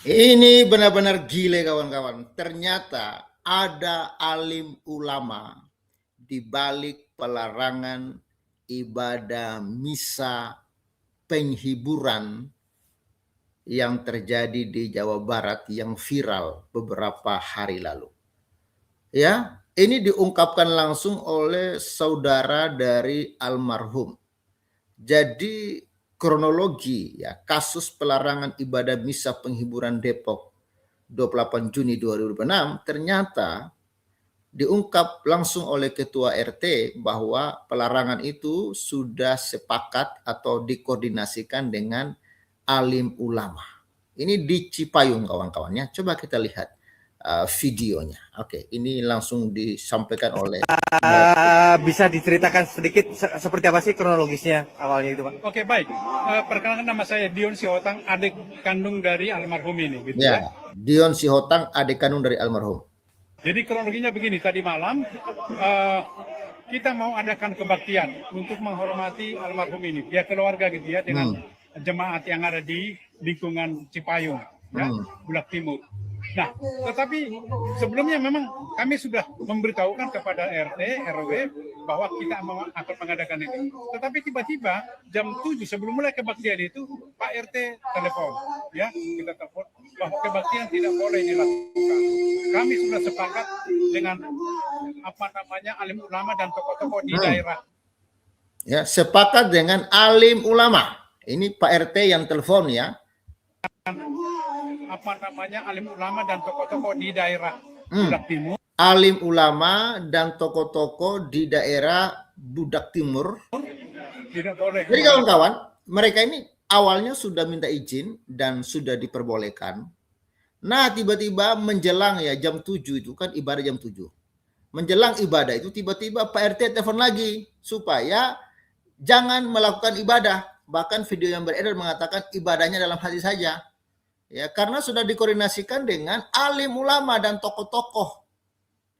Ini benar-benar gile kawan-kawan. Ternyata ada alim ulama di balik pelarangan ibadah misa penghiburan yang terjadi di Jawa Barat yang viral beberapa hari lalu. Ya, ini diungkapkan langsung oleh saudara dari almarhum. Jadi kronologi ya kasus pelarangan ibadah misa penghiburan Depok 28 Juni 2006 ternyata diungkap langsung oleh ketua RT bahwa pelarangan itu sudah sepakat atau dikoordinasikan dengan alim ulama. Ini di Cipayung kawan-kawannya. Coba kita lihat videonya. Oke, ini langsung disampaikan oleh Bisa diceritakan sedikit seperti apa sih kronologisnya awalnya itu, Pak? Oke, baik. Perkenalkan, nama saya Dion Siotang, adik kandung dari almarhum ini, gitu ya ya. Dion Sihotang, adik kandung dari almarhum. Jadi kronologinya begini, tadi malam kita mau adakan kebaktian untuk menghormati almarhum ini, pihak keluarga gitu ya, dengan jemaat yang ada di lingkungan Cipayung, ya, Bulak Timur. Nah, tetapi sebelumnya memang kami sudah memberitahukan kepada RT, RW bahwa kita akan mengadakan itu. Tetapi tiba-tiba jam 7 sebelum mulai kebaktian itu Pak RT telepon, ya, kita telepon bahwa kebaktian tidak boleh dilakukan. Kami sudah sepakat dengan alim ulama dan tokoh-tokoh di daerah. Ya, sepakat dengan alim ulama. Ini Pak RT yang telepon ya. Alim ulama dan tokoh-tokoh di daerah Budak Timur. Alim ulama dan tokoh-tokoh di daerah Budak Timur. Tidak boleh. Jadi kawan-kawan, mereka ini awalnya sudah minta izin dan sudah diperbolehkan. Nah, tiba-tiba menjelang ya jam 7 itu kan ibadah jam 7. Menjelang ibadah itu tiba-tiba Pak RT telepon lagi supaya jangan melakukan ibadah. Bahkan video yang beredar mengatakan ibadahnya dalam hati saja. Ya, karena sudah dikoordinasikan dengan alim ulama dan tokoh-tokoh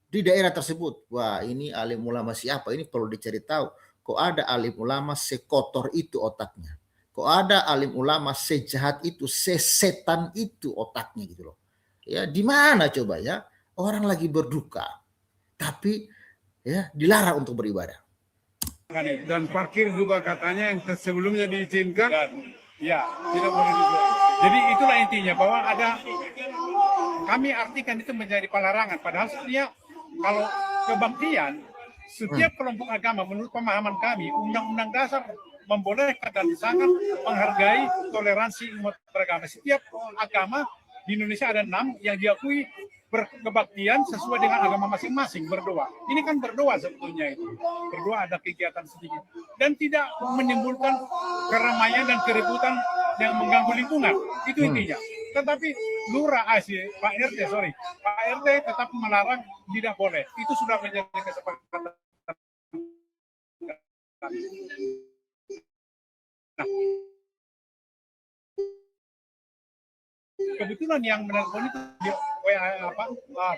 di daerah tersebut. Wah, ini alim ulama siapa? Ini perlu dicari tahu. Kok ada alim ulama sekotor itu otaknya? Kok ada alim ulama sejahat itu, sesetan itu otaknya gitu loh. Ya, di mana coba ya? Orang lagi berduka, tapi ya dilarang untuk beribadah. Dan parkir juga katanya yang sebelumnya diizinkan, ya tidak boleh juga. Jadi itulah intinya bahwa kami artikan itu menjadi pelarangan. Padahal sebenarnya kalau kebaktian setiap kelompok agama menurut pemahaman kami Undang-Undang Dasar membolehkan dan sangat menghargai toleransi umat beragama. Setiap agama di Indonesia ada 6 yang diakui berkebaktian sesuai dengan agama masing-masing, berdoa. Ini kan berdoa sebetulnya itu. Berdoa ada kegiatan sedikit dan tidak menimbulkan keramaian dan keributan yang mengganggu lingkungan. Itu intinya. Tetapi Pak RT tetap melarang, tidak boleh. Itu sudah menjadi kesepakatan. Nah, kebetulan yang menelpon itu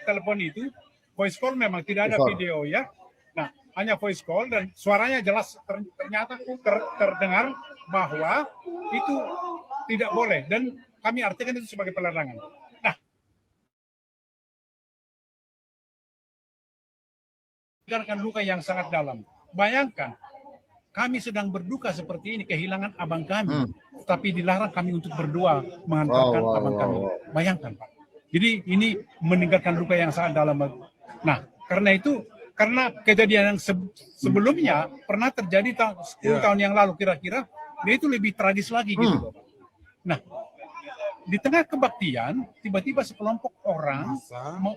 telepon itu voice call, memang tidak ada video ya. Nah, hanya voice call dan suaranya jelas ternyata terdengar bahwa itu tidak boleh dan kami artikan itu sebagai pelarangan. Nah, meninggalkan luka yang sangat dalam. Bayangkan, kami sedang berduka seperti ini, kehilangan abang kami, tapi dilarang kami untuk berdoa mengantarkan abang kami. Bayangkan, Pak. Jadi ini meninggalkan luka yang sangat dalam. Nah, karena kejadian yang sebelumnya pernah terjadi 10 tahun yang lalu kira-kira, dia itu lebih tragis lagi gitu. Nah, di tengah kebaktian, tiba-tiba sekelompok orang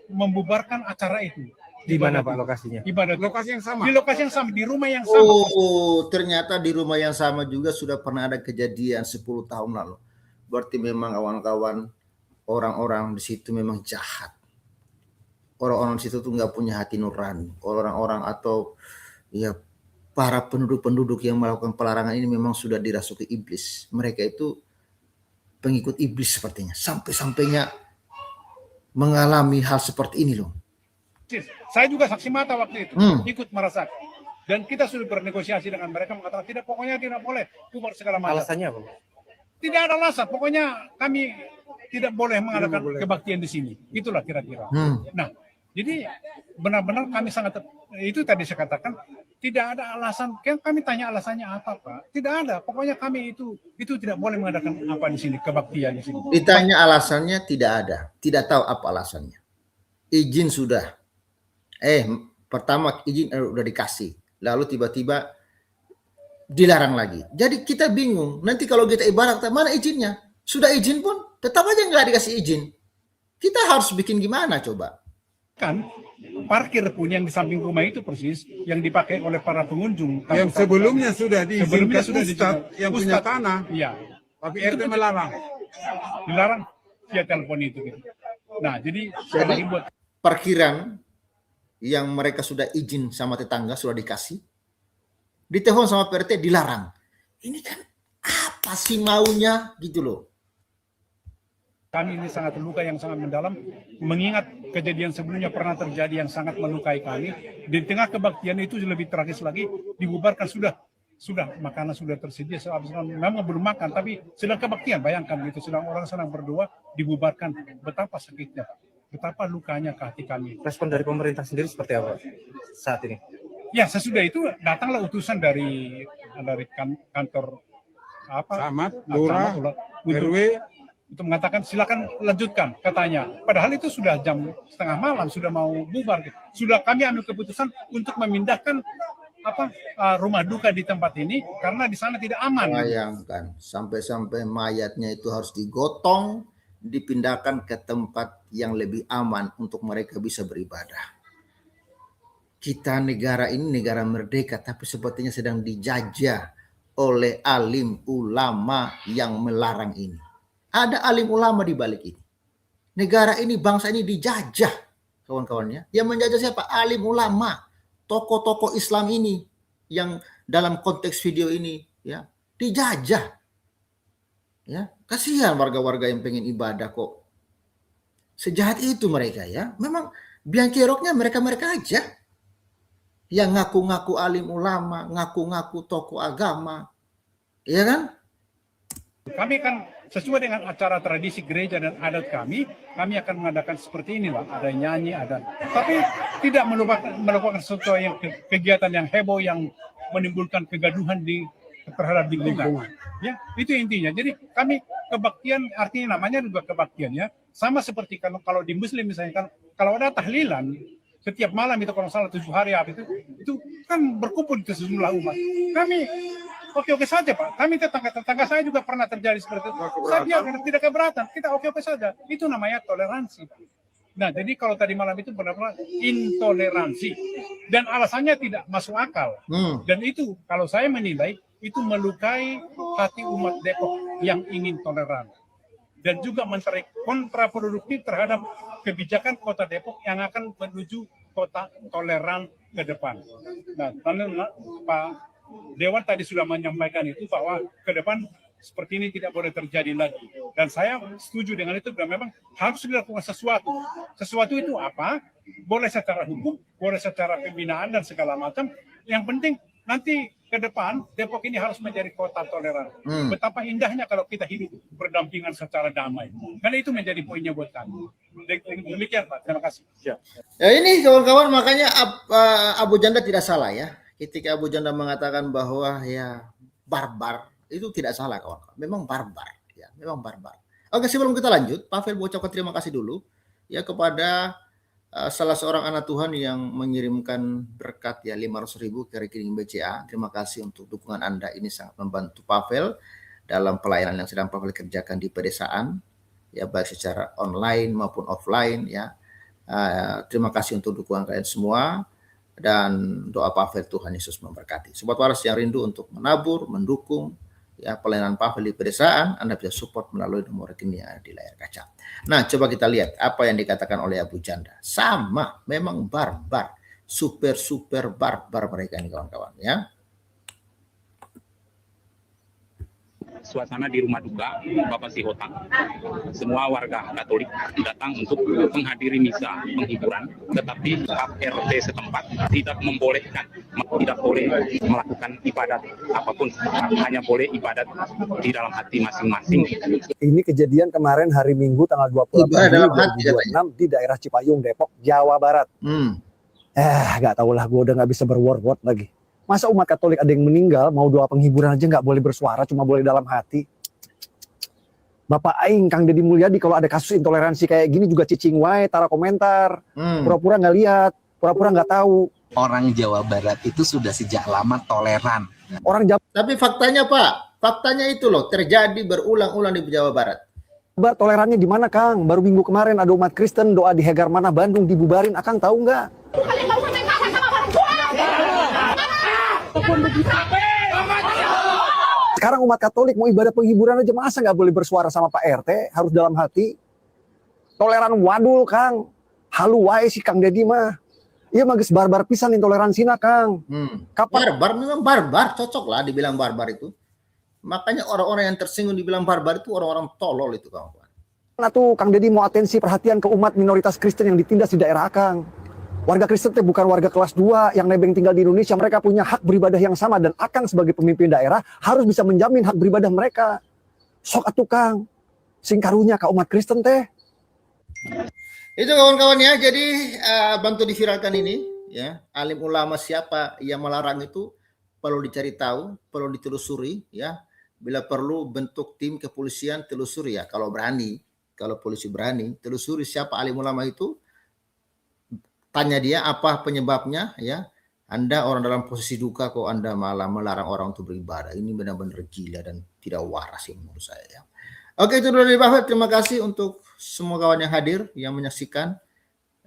membubarkan acara itu. Di mana Pak lokasinya? Ibadah lokasi yang sama. Di lokasi yang sama, di rumah yang sama. Oh, ternyata di rumah yang sama juga sudah pernah ada kejadian 10 tahun lalu. Berarti memang kawan-kawan, orang-orang di situ memang jahat. Orang-orang di situ tuh nggak punya hati nurani. Orang-orang atau ya para penduduk-penduduk yang melakukan pelarangan ini memang sudah dirasuki iblis. Mereka itu pengikut iblis sepertinya. Sampai-sampainya mengalami hal seperti ini loh. Saya juga saksi mata waktu itu, ikut merasakan. Dan kita sudah bernegosiasi dengan mereka, mengatakan tidak, pokoknya tidak boleh bubar segala macam. Alasannya apa? Tidak ada alasan, pokoknya kami tidak boleh mengadakan kebaktian di sini. Itulah kira-kira. Nah, jadi benar-benar kami sangat, itu tadi saya katakan, tidak ada alasan. Kami tanya alasannya apa, Pak? Tidak ada. Pokoknya kami itu tidak boleh mengadakan apa di sini, kebaktian di sini. Ditanya alasannya tidak ada, tidak tahu apa alasannya. Izin sudah, pertama izin udah dikasih, lalu tiba-tiba dilarang lagi. Jadi kita bingung. Nanti kalau kita ibarat, mana izinnya? Sudah izin pun tetap aja nggak dikasih izin. Kita harus bikin gimana coba? Kan parkir pun yang di samping rumah itu persis yang dipakai oleh para pengunjung. Yang sebelumnya sudah diizinkan Ustadz yang punya Ustadz, tanah, iya. tapi RT melarang. Dilarang via telepon itu. Gitu. Nah, jadi buat parkiran yang mereka sudah izin sama tetangga sudah dikasih, ditelepon sama PRT dilarang. Ini kan apa sih maunya gitu loh. Kami ini sangat luka yang sangat mendalam, mengingat kejadian sebelumnya pernah terjadi yang sangat melukai kami. Di tengah kebaktian itu lebih tragis lagi, dibubarkan sudah makanan sudah tersedia, memang belum makan, tapi sedang kebaktian, bayangkan gitu, sedang orang sedang berdoa, dibubarkan. Betapa sakitnya, betapa lukanya ke hati kami. Respon dari pemerintah sendiri seperti apa saat ini? Ya, sesudah itu datanglah utusan dari kantor Camat, Lurah, RW, untuk mengatakan silakan lanjutkan katanya. Padahal itu sudah jam setengah malam, sudah mau bubar. Sudah kami ambil keputusan untuk memindahkan rumah duka di tempat ini karena di sana tidak aman. Bayangkan sampai-sampai mayatnya itu harus digotong, dipindahkan ke tempat yang lebih aman untuk mereka bisa beribadah. Kita negara ini negara merdeka, tapi sepertinya sedang dijajah oleh alim ulama yang melarang ini. Ada alim ulama di balik ini. Negara ini, bangsa ini dijajah, kawan-kawannya. Yang menjajah siapa? Alim ulama, tokoh-tokoh Islam ini yang dalam konteks video ini ya dijajah. Ya, kasihan warga-warga yang pengen ibadah kok. Sejahat itu mereka ya. Memang biang keroknya mereka-mereka aja. Yang ngaku-ngaku alim ulama, ngaku-ngaku tokoh agama. Iya kan? Kami kan sesuai dengan acara tradisi gereja dan adat kami akan mengadakan seperti inilah. Ada nyanyi, tapi tidak melakukan sesuatu yang kegiatan yang heboh yang menimbulkan kegaduhan terhadap lingkungan. Ya, itu intinya. Jadi kami kebaktian artinya namanya juga kebaktian ya. Sama seperti kalau di Muslim misalnya kan kalau ada tahlilan setiap malam itu kalau salah 7 hari itu kan berkumpul di sejumlah umat. Kami oke saja Pak. Kami tetangga saya juga pernah terjadi seperti itu. Saya tidak keberatan. Kita oke saja. Itu namanya toleransi. Nah, jadi kalau tadi malam itu benar-benar intoleransi dan alasannya tidak masuk akal. Dan itu kalau saya menilai itu melukai hati umat Depok yang ingin toleran dan juga mencari kontraproduktif terhadap kebijakan Kota Depok yang akan menuju kota toleran ke depan. Nah, Pak Dewan tadi sudah menyampaikan itu bahwa ke depan seperti ini tidak boleh terjadi lagi. Dan saya setuju dengan itu dan memang harus dilakukan sesuatu. Sesuatu itu apa? Boleh secara hukum, boleh secara pembinaan dan segala macam. Yang penting nanti ke depan Depok ini harus menjadi kota toleran. Betapa indahnya kalau kita hidup berdampingan secara damai. Karena itu menjadi poinnya buat kami. Demikian Pak, terima kasih. Ya ini kawan-kawan makanya Abu Janda tidak salah ya. Ketika Abu Janda mengatakan bahwa ya barbar, itu tidak salah kawan-kawan. Memang barbar ya, memang barbar. Oke, sebelum kita lanjut, Pak Fel ucapkan terima kasih dulu ya kepada salah seorang anak Tuhan yang mengirimkan berkat ya 500.000 ke rekening BCA. Terima kasih untuk dukungan Anda, ini sangat membantu Pavel dalam pelayanan yang sedang Pavel kerjakan di pedesaan ya, baik secara online maupun offline ya. Terima kasih untuk dukungan kalian semua dan doa Pavel Tuhan Yesus memberkati. Sobat Waras yang rindu untuk menabur, mendukung ya pelayanan Pavel di pedesaan, Anda bisa support melalui nomor rekening yang ada di layar kaca. Nah, coba kita lihat apa yang dikatakan oleh Abu Janda. Sama, memang barbar, super barbar mereka ini kawan-kawan ya. suasana di rumah duka Bapak Sihotang. Semua warga Katolik datang untuk menghadiri misa penghiburan, tetapi RT setempat tidak membolehkan, tidak boleh melakukan ibadat apapun, hanya boleh ibadat di dalam hati masing-masing. Ini kejadian kemarin hari Minggu tanggal 28 Ibadah Juli dalam hati, 2026 di daerah Cipayung, Depok, Jawa Barat. Gak tau lah, gue udah gak bisa berword-word lagi. Masa umat Katolik ada yang meninggal, mau doa penghiburan aja gak boleh bersuara, cuma boleh dalam hati. Bapak Aing, Kang Deddy Mulyadi, kalau ada kasus intoleransi kayak gini juga cicing wae, tara komentar. Pura-pura gak lihat, pura-pura gak tahu. Orang Jawa Barat itu sudah sejak lama toleran. Orang Jawa Tapi faktanya Pak, faktanya itu loh terjadi berulang-ulang di Jawa Barat. Barat tolerannya di mana, Kang? Baru minggu kemarin ada umat Kristen doa di Hegar Manah, Bandung dibubarin. Akang tahu nggak? Sekarang umat Katolik mau ibadah penghiburan aja masa nggak boleh bersuara sama Pak RT, harus dalam hati. Toleran wadul, Kang. Halu wae si Kang Deddy mah. Iya magis barbar pisan intoleransinya, Kang. Kapan? Barbar memang barbar, cocok lah dibilang barbar itu. Makanya orang-orang yang tersinggung dibilang barbar itu orang-orang tolol itu, kawan-kawan. Nah tuh Kang Deddy mau atensi perhatian ke umat minoritas Kristen yang ditindas di daerah Akang. Warga Kristen itu bukan warga kelas 2 yang nebeng tinggal di Indonesia. Mereka punya hak beribadah yang sama. Dan Akang sebagai pemimpin daerah harus bisa menjamin hak beribadah mereka. Sok atuh Kang. Sing karunya ke umat Kristen teh. Itu kawan-kawan ya. Jadi bantu diviralkan ini. Ya, alim ulama siapa yang melarang itu perlu dicari tahu, perlu ditelusuri. Ya, bila perlu bentuk tim kepolisian telusuri ya. Kalau berani, kalau polisi berani, telusuri siapa alim ulama itu. Tanya dia apa penyebabnya ya. Anda orang dalam posisi duka kok Anda malah melarang orang untuk beribadah. Ini benar-benar gila dan tidak waras ini menurut saya ya. Oke, itu dulu dari Bapak. Terima kasih untuk semua kawan yang hadir, yang menyaksikan.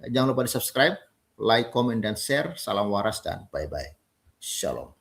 Jangan lupa di subscribe, like, comment, dan share. Salam waras dan bye-bye. Shalom.